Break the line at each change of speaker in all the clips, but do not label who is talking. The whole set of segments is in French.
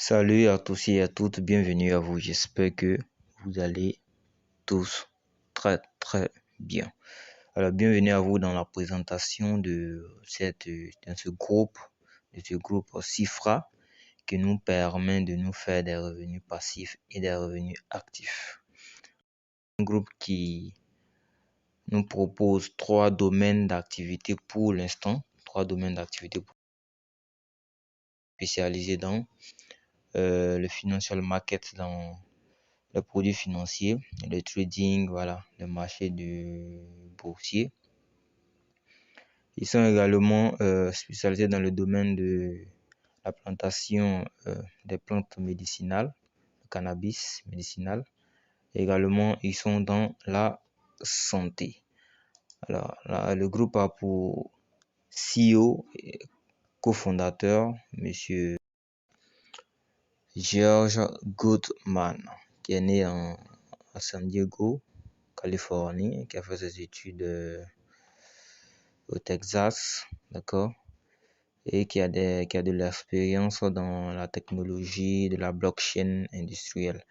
Salut à tous et à toutes, bienvenue à vous. J'espère que vous allez tous très bien. Alors, bienvenue à vous dans la présentation de ce groupe Cifra qui nous permet de nous faire des revenus passifs et des revenus actifs. Un groupe qui nous propose trois domaines d'activité pour l'instant, spécialisés dans le financial market, dans les produits financiers, le trading, voilà, le marché du boursier. Ils sont également spécialisés dans le domaine de la plantation des plantes médicinales, le cannabis médicinal. Également, ils sont dans la santé. Alors, là, le groupe a pour CEO et cofondateur Monsieur George Goodman, qui est né à San Diego, Californie, qui a fait ses études au Texas, d'accord, et qui a de l'expérience dans la technologie de la blockchain industrielle.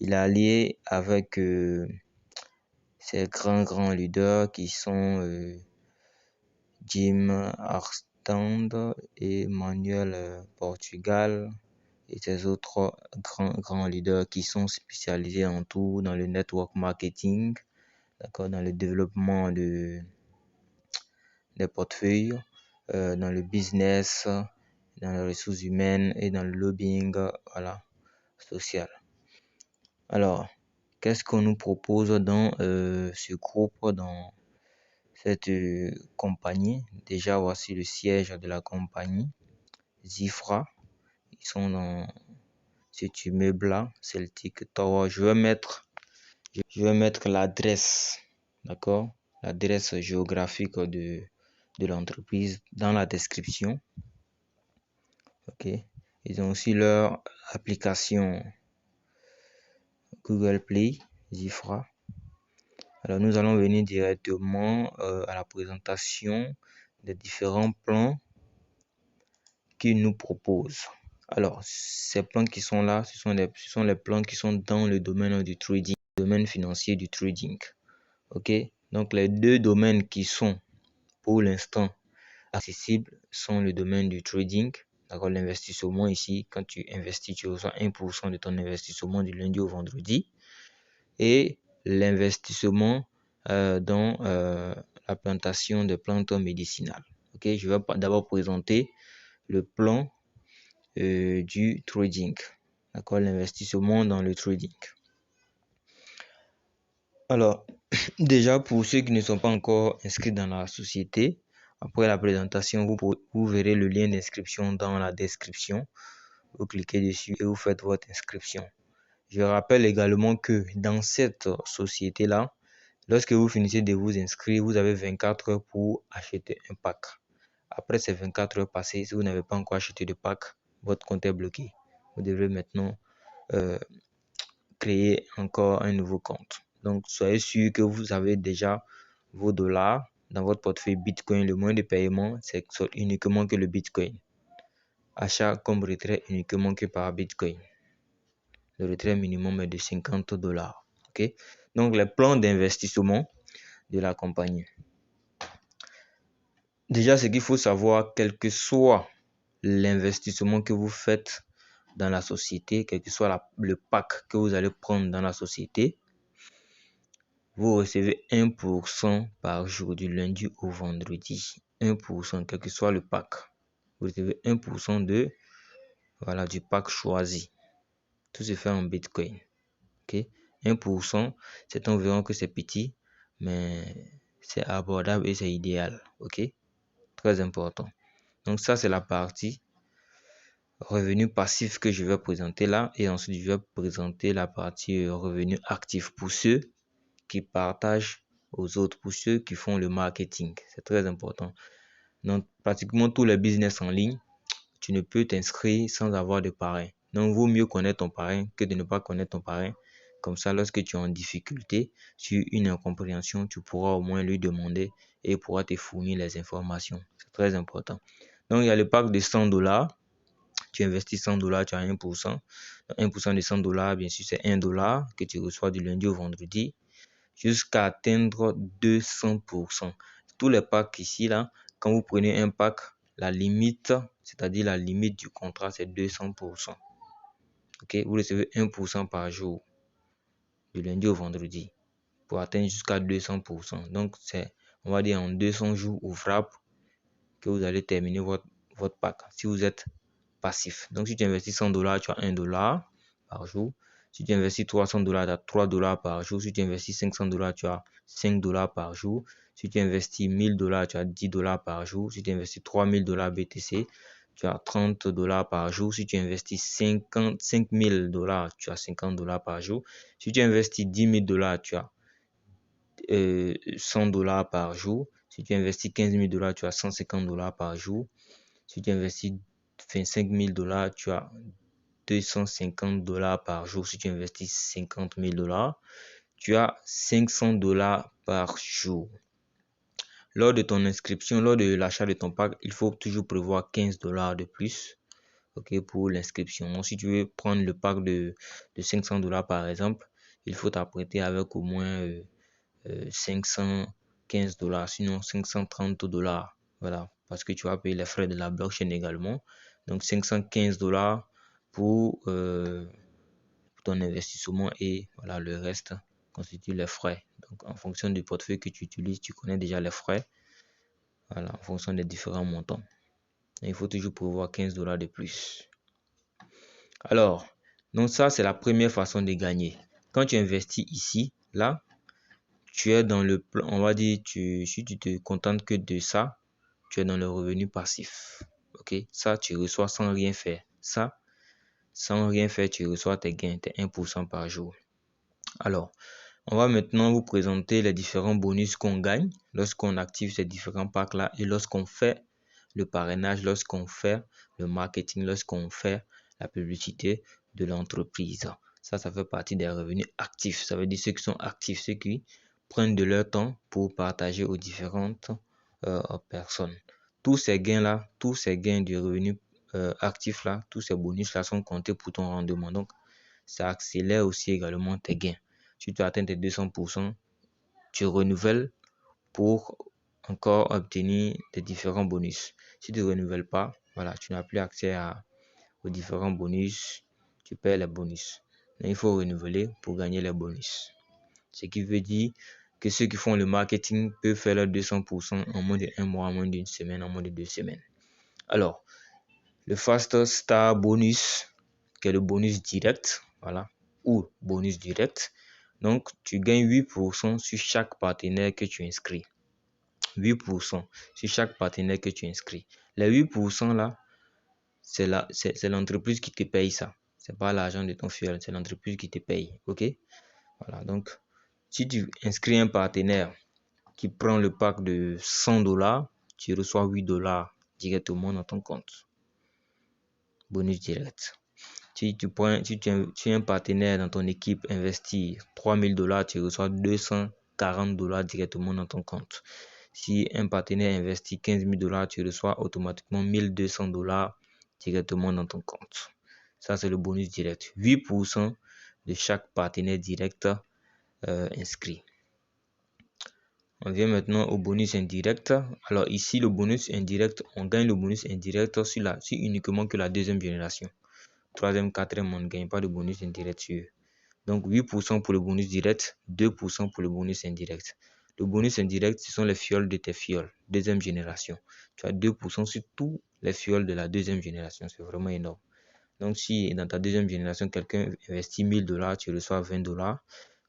Il a allié avec ces grands leaders qui sont Jim Arstand et Manuel Portugal et ces autres grands leaders qui sont spécialisés en tout dans le network marketing, d'accord, dans le développement des portefeuilles, dans le business, dans les ressources humaines et dans le lobbying, voilà, social. Alors, qu'est-ce qu'on nous propose dans ce groupe, dans cette compagnie? Déjà, voici le siège de la compagnie, Cifra. Ils sont dans cet immeuble-là, Celtic Tower. Je vais mettre l'adresse, d'accord, l'adresse géographique de l'entreprise dans la description. Ok. Ils ont aussi leur application Google Play, Zifra. Alors nous allons venir directement à la présentation des différents plans qu'ils nous proposent. Alors ces plans qui sont là, ce sont les plans qui sont dans le domaine du trading, le domaine financier du trading. Ok. Donc les deux domaines qui sont pour l'instant accessibles sont le domaine du trading. D'accord, l'investissement ici, quand tu investis, tu reçois 1% de ton investissement du lundi au vendredi. Et l'investissement dans la plantation de plantes médicinales. Ok, je vais d'abord présenter le plan du trading. D'accord, l'investissement dans le trading. Alors, déjà pour ceux qui ne sont pas encore inscrits dans la société, après la présentation, vous verrez le lien d'inscription dans la description. Vous cliquez dessus et vous faites votre inscription. Je rappelle également que dans cette société-là, lorsque vous finissez de vous inscrire, vous avez 24 heures pour acheter un pack. Après ces 24 heures passées, si vous n'avez pas encore acheté de pack, votre compte est bloqué. Vous devrez maintenant créer encore un nouveau compte. Donc, soyez sûr que vous avez déjà vos dollars dans votre portefeuille Bitcoin. Le moyen de paiement, c'est uniquement que le Bitcoin. Achat comme retrait uniquement que par Bitcoin. Le retrait minimum est de 50 dollars. Ok? Donc, les plans d'investissement de la compagnie. Déjà, ce qu'il faut savoir, quel que soit l'investissement que vous faites dans la société, quel que soit le pack que vous allez prendre dans la société, vous recevez 1% par jour du lundi au vendredi. 1%, quel que soit le pack. Vous recevez 1% du pack choisi. Tout se fait en Bitcoin. Okay? 1%, c'est environ que c'est petit, mais c'est abordable et c'est idéal. Ok? Très important. Donc ça, c'est la partie revenu passif que je vais présenter là. Et ensuite, je vais présenter la partie revenu actif pour ceux qui partagent aux autres, pour ceux qui font le marketing. C'est très important. Donc, pratiquement tous les business en ligne, tu ne peux t'inscrire sans avoir de parrain. Donc, il vaut mieux connaître ton parrain que de ne pas connaître ton parrain. Comme ça, lorsque tu es en difficulté sur une incompréhension, tu pourras au moins lui demander et il pourra te fournir les informations. C'est très important. Donc, il y a le pack de 100 dollars. Tu investis $100, tu as 1%. 1% de $100, bien sûr, c'est $1 que tu reçois du lundi au vendredi jusqu'à atteindre 200%. Tous les packs ici, là, quand vous prenez un pack, la limite, c'est-à-dire la limite du contrat, c'est 200%. Ok, vous recevez 1% par jour du lundi au vendredi pour atteindre jusqu'à 200%. Donc, c'est, on va dire, en 200 jours ouvrables que vous allez terminer votre pack si vous êtes passif. Donc, si tu investis $100, tu as $1 par jour. Si tu investis $300, tu as $3 par jour. Si tu investis $500, tu as $5 par jour. Si tu investis $1000, tu as $10 par jour. Si tu investis $3000 BTC, tu as $30 par jour. Si tu investis $5000, tu as $50 par jour. Si tu investis $10 000, tu as $100 par jour. Si tu investis $15 000, tu as $150 par jour. Si tu investis $25 000, tu as $250 par jour. Si tu investis $50 000, tu as $500 par jour. Lors de ton inscription, lors de l'achat de ton pack, il faut toujours prévoir $15 de plus, ok, pour l'inscription. Donc, si tu veux prendre le pack de $500 par exemple, il faut t'apprêter avec au moins $515, sinon $530. Voilà, parce que tu vas payer les frais de la blockchain également. Donc, $515 pour ton investissement et voilà, le reste constitue les frais. Donc, en fonction du portefeuille que tu utilises, tu connais déjà les frais. Voilà, en fonction des différents montants. Et il faut toujours prévoir $15 de plus. Alors, donc ça, c'est la première façon de gagner. Quand tu investis ici, là, tu es dans le plan, on va dire, si tu te contentes que de ça, tu es dans le revenu passif. Ok, ça, tu reçois sans rien faire. Ça, sans rien faire, tu reçois tes gains, tes 1% par jour. Alors, on va maintenant vous présenter les différents bonus qu'on gagne lorsqu'on active ces différents packs-là et lorsqu'on fait le parrainage, lorsqu'on fait le marketing, lorsqu'on fait la publicité de l'entreprise. Ça fait partie des revenus actifs. Ça veut dire ceux qui sont actifs, ceux qui prennent de leur temps pour partager aux différentes personnes. Tous ces gains-là, tous ces gains du revenu actif-là, tous ces bonus-là sont comptés pour ton rendement. Donc, ça accélère aussi également tes gains. Si tu atteins tes 200%, tu renouvelles pour encore obtenir des différents bonus. Si tu ne renouvelles pas, voilà, tu n'as plus accès aux différents bonus, tu perds les bonus. Mais il faut renouveler pour gagner les bonus. Ce qui veut dire que ceux qui font le marketing peuvent faire leur 200% en moins d'un mois, en moins d'une semaine, en moins de 2 semaines. Alors, le Fast Star Bonus, qui est le bonus direct, voilà, ou bonus direct. Donc, tu gagnes 8% sur chaque partenaire que tu inscris. 8% sur chaque partenaire que tu inscris. Les 8% là, c'est l'entreprise qui te paye ça. C'est pas l'argent de ton fuel, c'est l'entreprise qui te paye. Ok? Voilà, donc, si tu inscris un partenaire qui prend le pack de $100, tu reçois $8 directement dans ton compte. Bonus direct. Si tu es un partenaire dans ton équipe investit $3000, tu reçois $240 directement dans ton compte. Si un partenaire investit $15 000, tu reçois automatiquement $1200 directement dans ton compte. Ça, c'est le bonus direct. 8% de chaque partenaire direct inscrit. On vient maintenant au bonus indirect. Alors ici, le bonus indirect, on gagne le bonus indirect sur uniquement que la deuxième génération. Troisième, quatrième, on ne gagne pas de bonus indirect sur eux. Donc 8% pour le bonus direct, 2% pour le bonus indirect. Le bonus indirect, ce sont les fioles de tes fioles, deuxième génération. Tu as 2% sur tous les fioles de la deuxième génération. C'est vraiment énorme. Donc si dans ta deuxième génération, quelqu'un investit $1000, tu reçois $20.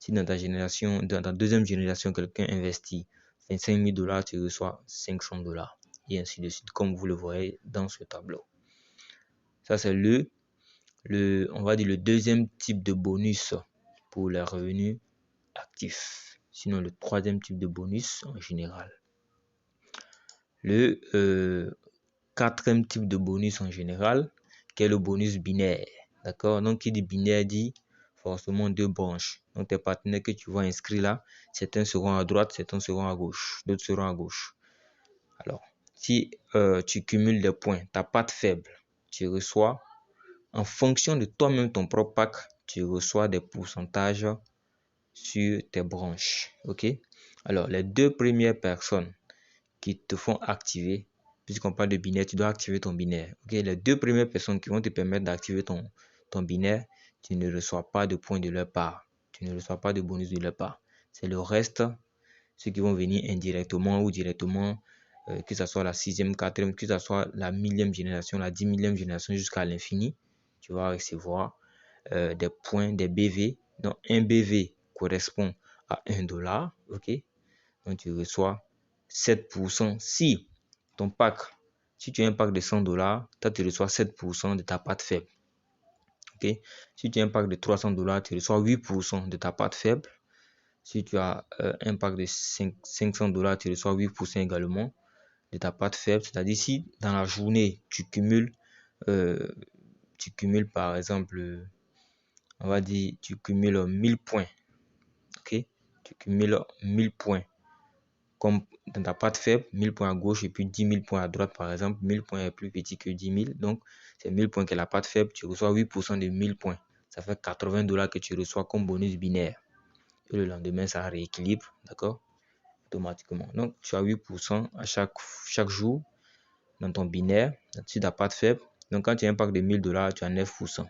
Si dans ta deuxième génération, quelqu'un investit $25 000, tu reçois $500. Et ainsi de suite, comme vous le voyez dans ce tableau. Ça, c'est on va dire le deuxième type de bonus pour les revenus actifs. Sinon, le troisième type de bonus en général. Le quatrième type de bonus en général, qui est le bonus binaire. D'accord? Donc, qui dit binaire dit forcément deux branches. Donc, tes partenaires que tu vois inscrits là, certains seront à droite, certains seront à gauche, d'autres seront à gauche. Alors, si tu cumules des points, ta patte faible, tu reçois en fonction de toi-même, ton propre pack, tu reçois des pourcentages sur tes branches. Ok? Alors, les 2 premières personnes qui te font activer, puisqu'on parle de binaire, tu dois activer ton binaire. Ok? Les 2 premières personnes qui vont te permettre d'activer ton binaire, tu ne reçois pas de points de leur part. Tu ne reçois pas de bonus de leur part. C'est le reste, ceux qui vont venir indirectement ou directement, que ce soit la 6e, 4e, que ce soit la 1000e génération, la 10 000e génération jusqu'à l'infini, tu vas recevoir des points, des BV. Donc, un BV correspond à $1. Ok? Donc, tu reçois 7% si ton pack, si tu as un pack de $100, tu reçois 7% de ta part faible. Ok? Si tu as un pack de $300, tu reçois 8% de ta part faible. Si tu as un pack de $500, tu reçois 8% également de ta part faible. C'est-à-dire si dans la journée, tu cumules par exemple, on va dire, tu cumules 1000 points. Ok? Tu cumules 1000 points. Comme dans ta part faible, 1000 points à gauche et puis 10 000 points à droite, par exemple. 1000 points est plus petit que 10 000. Donc, c'est 1000 points que la part faible. Tu reçois 8% de 1000 points. Ça fait $80 que tu reçois comme bonus binaire. Et le lendemain, ça rééquilibre. D'accord? Automatiquement. Donc, tu as 8% à chaque jour dans ton binaire, sur ta part faible. Donc, quand tu as un pack de $1000, tu as 9%.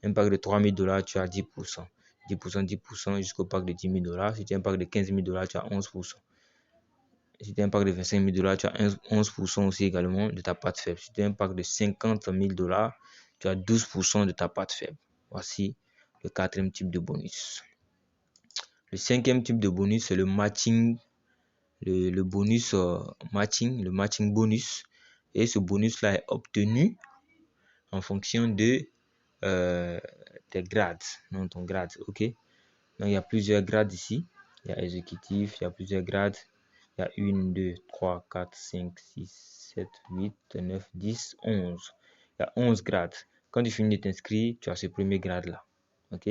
Un pack de $3000, tu as 10%. 10%, 10% jusqu'au pack de $10 000. Si tu as un pack de $15 000, tu as 11%. Si tu as un pack de $25 000, tu as 11% aussi également de ta part faible. Si tu as un pack de $50 000, tu as 12% de ta part faible. Voici le 4e type de bonus. Le 5e type de bonus, c'est le matching. Le bonus matching, le matching bonus. Et ce bonus-là est obtenu en fonction de tes grades, non ton grade, ok? Donc, il y a plusieurs grades ici. Il y a exécutif, il y a plusieurs grades. Il y a 1, 2, 3, 4, 5, 6, 7, 8, 9, 10, 11. Il y a 11 grades. Quand tu finis de t'inscrire, tu as ce premier grade-là. Ok?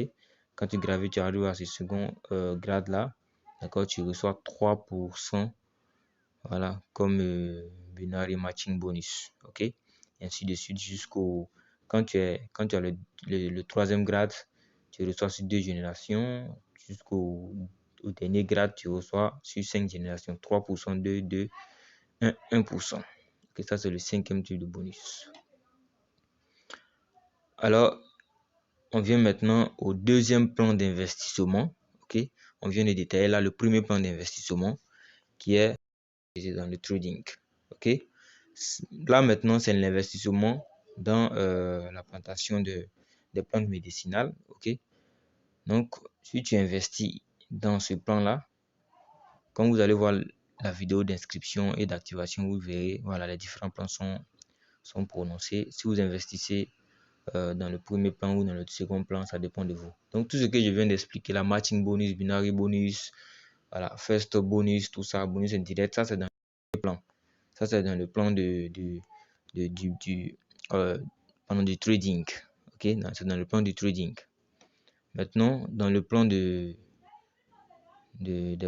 Quand tu graves, tu arrives à ce second grade-là. D'accord? Tu reçois 3%. Voilà, comme binary matching bonus. Ok? Et ainsi de suite jusqu'au. Quand tu as le 3e grade, tu reçois sur 2 générations. Jusqu'au dernier grade, tu reçois sur 5 générations 3%, 2, 2, 1, 1%. Ok, ça, c'est le 5e type de bonus. Alors, on vient maintenant au 2e plan d'investissement. Ok, on vient de détailler là le premier plan d'investissement qui est dans le trading. Ok, là maintenant, c'est l'investissement dans la plantation des plantes médicinales. Ok, donc si tu investis dans ce plan-là, quand vous allez voir la vidéo d'inscription et d'activation, vous verrez, voilà, les différents plans sont prononcés. Si vous investissez dans le premier plan ou dans le second plan, ça dépend de vous. Donc, tout ce que je viens d'expliquer, la matching bonus, binary bonus, voilà, first bonus, tout ça, bonus indirect, ça c'est dans le plan. Ça c'est dans le plan du trading. Ok, c'est dans le plan du trading. Maintenant, dans le plan des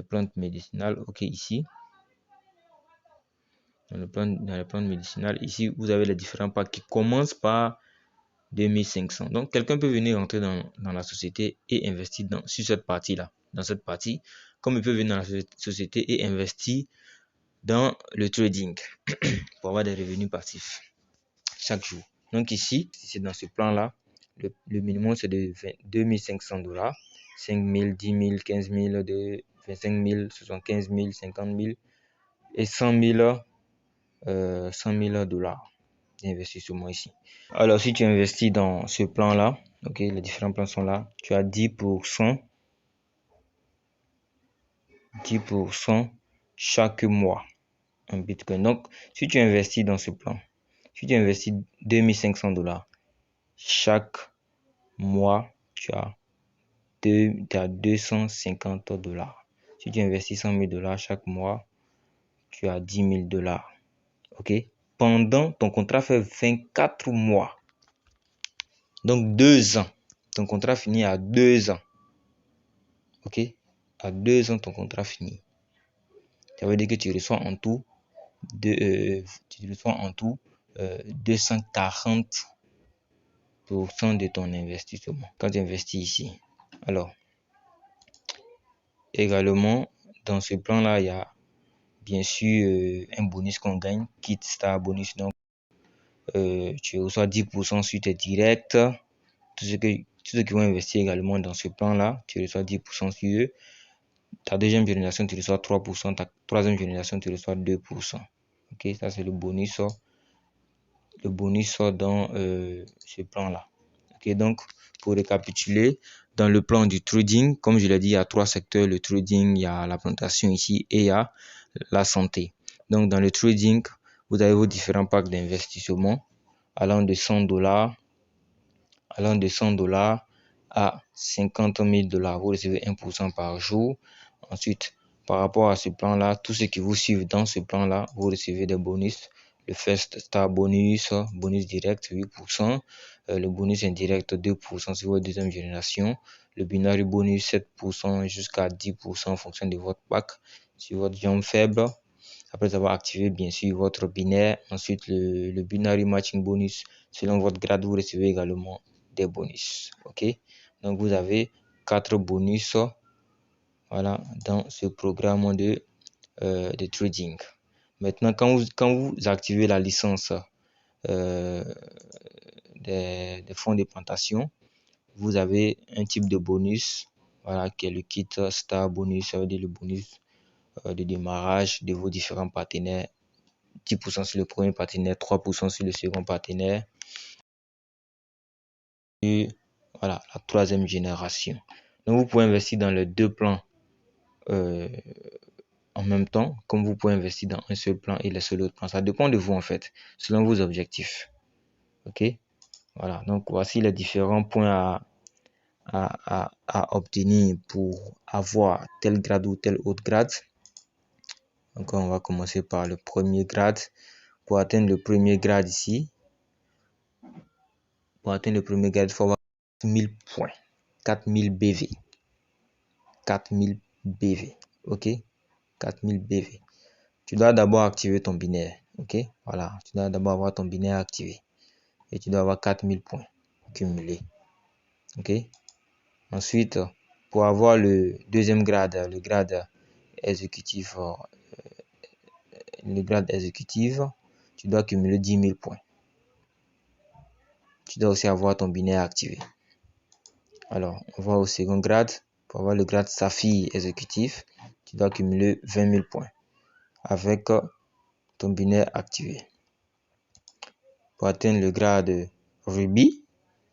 plantes médicinales, ok, ici, dans le plan médicinal, ici, vous avez les différents packs qui commencent par 2500. Donc, quelqu'un peut venir rentrer dans la société et investir sur cette partie-là, dans cette partie, comme il peut venir dans la société et investir dans le trading pour avoir des revenus passifs chaque jour. Donc ici, c'est dans ce plan-là, le minimum c'est de $2500, 5 000, 10 000, 15 000, 25 000, 75 000, 50 000 et 100 000 dollars d'investissement ici. Alors, si tu investis dans ce plan-là, ok, les différents plans sont là, tu as 10% chaque mois en Bitcoin. Donc, si tu investis dans ce plan, si tu investis $2500, chaque mois, tu as $250. Si tu investis $100 000 chaque mois, tu as $10 000. Ok? Pendant, ton contrat fait 24 mois. Donc 2 ans. Ton contrat finit à 2 ans. Ok? À 2 ans, ton contrat finit. Ça veut dire que tu reçois en tout 240 de ton investissement quand tu investis ici. Alors, également, dans ce plan-là, il y a bien sûr un bonus qu'on gagne, Kit Star Bonus. Donc, tu reçois 10% sur tes directs. Tous ceux qui vont investir également dans ce plan-là, tu reçois 10% sur eux. Ta deuxième génération, tu reçois 3%. Ta troisième génération, tu reçois 2%. Ok, ça c'est le bonus dans ce plan-là. Ok, donc pour récapituler, dans le plan du trading, comme je l'ai dit, il y a 3 secteurs. Le trading, il y a la plantation ici et il y a la santé. Donc dans le trading, vous avez vos différents packs d'investissement allant de $100 à $50,000. Vous recevez 1% par jour. Ensuite, par rapport à ce plan-là, tous ceux qui vous suivent dans ce plan-là, vous recevez des bonus. Le First Star Bonus, bonus direct 8%, le bonus indirect 2% sur votre deuxième génération, le Binary Bonus 7% jusqu'à 10% en fonction de votre pack sur votre jump faible. Après avoir activé bien sûr votre binaire, ensuite le Binary Matching Bonus, selon votre grade, vous recevez également des bonus. Ok, donc vous avez 4 bonus, voilà, dans ce programme de trading. Maintenant, quand vous activez la licence des fonds de plantation, vous avez un type de bonus, voilà, qui est le Kit Star Bonus. Ça veut dire le bonus de démarrage de vos différents partenaires. 10% sur le premier partenaire, 3% sur le second partenaire. Et voilà, la troisième génération. Donc, vous pouvez investir dans les 2 plans en même temps, comme vous pouvez investir dans un seul plan et le seul autre plan. Ça dépend de vous en fait, selon vos objectifs. Ok, voilà. Donc, voici les différents points à obtenir pour avoir tel grade ou tel autre grade. Donc, on va commencer par le premier grade. Pour atteindre le premier grade ici, il faut avoir 4000 points, 4000 BV. 4000 BV. Ok, 4000 BV. Tu dois d'abord activer ton binaire. Ok, voilà. Tu dois d'abord avoir ton binaire activé. Et tu dois avoir 4000 points cumulés. Ok. Ensuite, pour avoir le deuxième grade, le grade exécutif, tu dois cumuler 10 000 points. Tu dois aussi avoir ton binaire activé. Alors, on va au second grade. Pour avoir le grade Saphir exécutif, tu dois cumuler 20 000 points avec ton binaire activé. Pour atteindre le grade Ruby,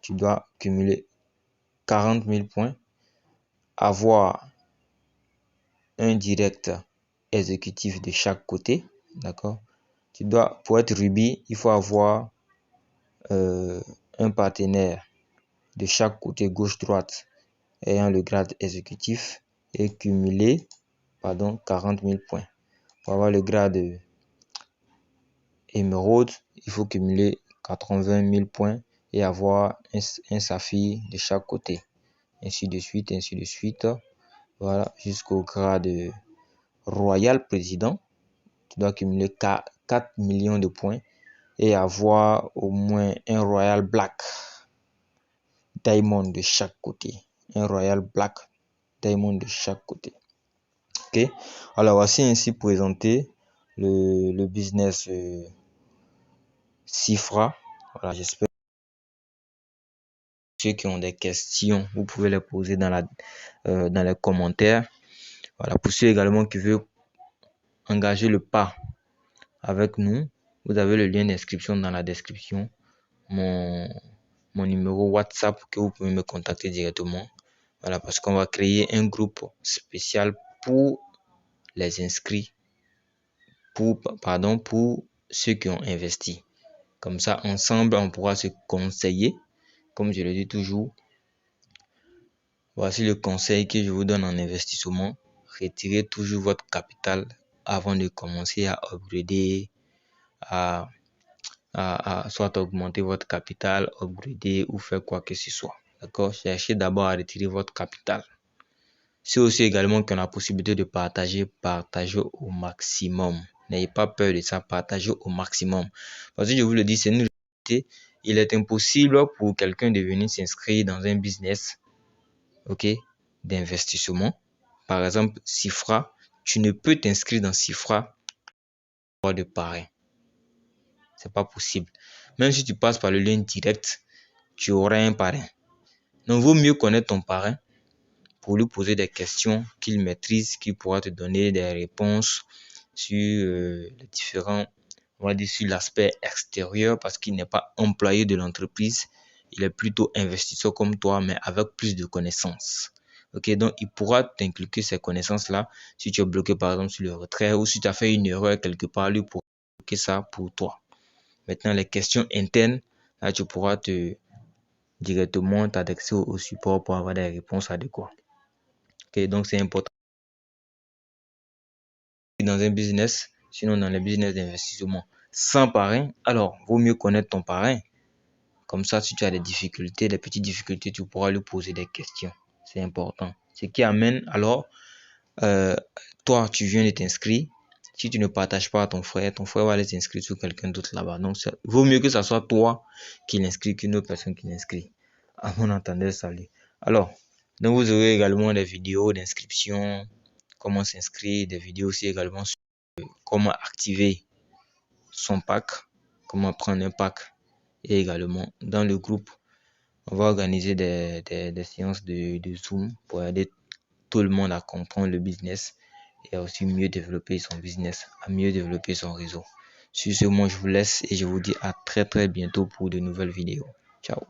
tu dois cumuler 40 000 points, avoir un direct exécutif de chaque côté, d'accord. Pour être Ruby, il faut avoir un partenaire de chaque côté gauche-droite ayant le grade exécutif et cumuler 40 000 points. Pour avoir le grade émeraude, il faut cumuler 80 000 points et avoir un saphir de chaque côté. Ainsi de suite. Voilà, jusqu'au grade royal président. Tu dois cumuler 4 millions de points et avoir au moins un royal black diamond de chaque côté. Un royal black diamond de chaque côté. Ok, alors voici ainsi présenté le business Cifra. Voilà, j'espère que ceux qui ont des questions, vous pouvez les poser dans les commentaires. Voilà, pour ceux également qui veulent engager le pas avec nous, vous avez le lien d'inscription dans la description. Mon numéro WhatsApp que vous pouvez me contacter directement. Voilà, parce qu'on va créer un groupe spécial pour les inscrits, pour ceux qui ont investi. Comme ça, ensemble, on pourra se conseiller. Comme je le dis toujours, voici le conseil que je vous donne en investissement. Retirez toujours votre capital avant de commencer à upgrader, soit augmenter votre capital, upgrader ou faire quoi que ce soit. D'accord? Cherchez d'abord à retirer votre capital. C'est aussi également qu'on a la possibilité de partager au maximum. N'ayez pas peur de ça, partagez au maximum. Parce que je vous le dis, c'est une réalité il est impossible pour quelqu'un de venir s'inscrire dans un business, ok, d'investissement. Par exemple, Sifra, tu ne peux t'inscrire dans Sifra de parrain. C'est pas possible. Même si tu passes par le lien direct, tu auras un parrain. Donc, il vaut mieux connaître ton parrain pour lui poser des questions qu'il maîtrise, qu'il pourra te donner des réponses sur les différents, on va dire sur l'aspect extérieur, parce qu'il n'est pas employé de l'entreprise. Il est plutôt investisseur comme toi, mais avec plus de connaissances. Ok, donc il pourra t'inculquer ces connaissances-là si tu es bloqué par exemple sur le retrait ou si tu as fait une erreur quelque part, lui pour bloquer ça pour toi. Maintenant, les questions internes, là tu pourras directement t'adresser au support pour avoir des réponses adéquates. Ok, donc c'est important dans un business, sinon dans les business d'investissement sans parrain, alors vaut mieux connaître ton parrain. Comme ça, si tu as des difficultés, des petites difficultés, tu pourras lui poser des questions. C'est important. Ce qui amène alors, toi, tu viens de t'inscrire. Si tu ne partages pas à ton frère va aller s'inscrire sur quelqu'un d'autre là-bas. Donc, ça vaut mieux que ce soit toi qui l'inscris qu'une autre personne qui l'inscrit. À mon entendeur, salut. Alors, donc vous aurez également des vidéos d'inscription, comment s'inscrire, des vidéos aussi également sur comment activer son pack, comment prendre un pack. Et également, dans le groupe, on va organiser des séances de Zoom pour aider tout le monde à comprendre le business et à aussi mieux développer son business, à mieux développer son réseau. Sur ce, moi, je vous laisse et je vous dis à très bientôt pour de nouvelles vidéos. Ciao.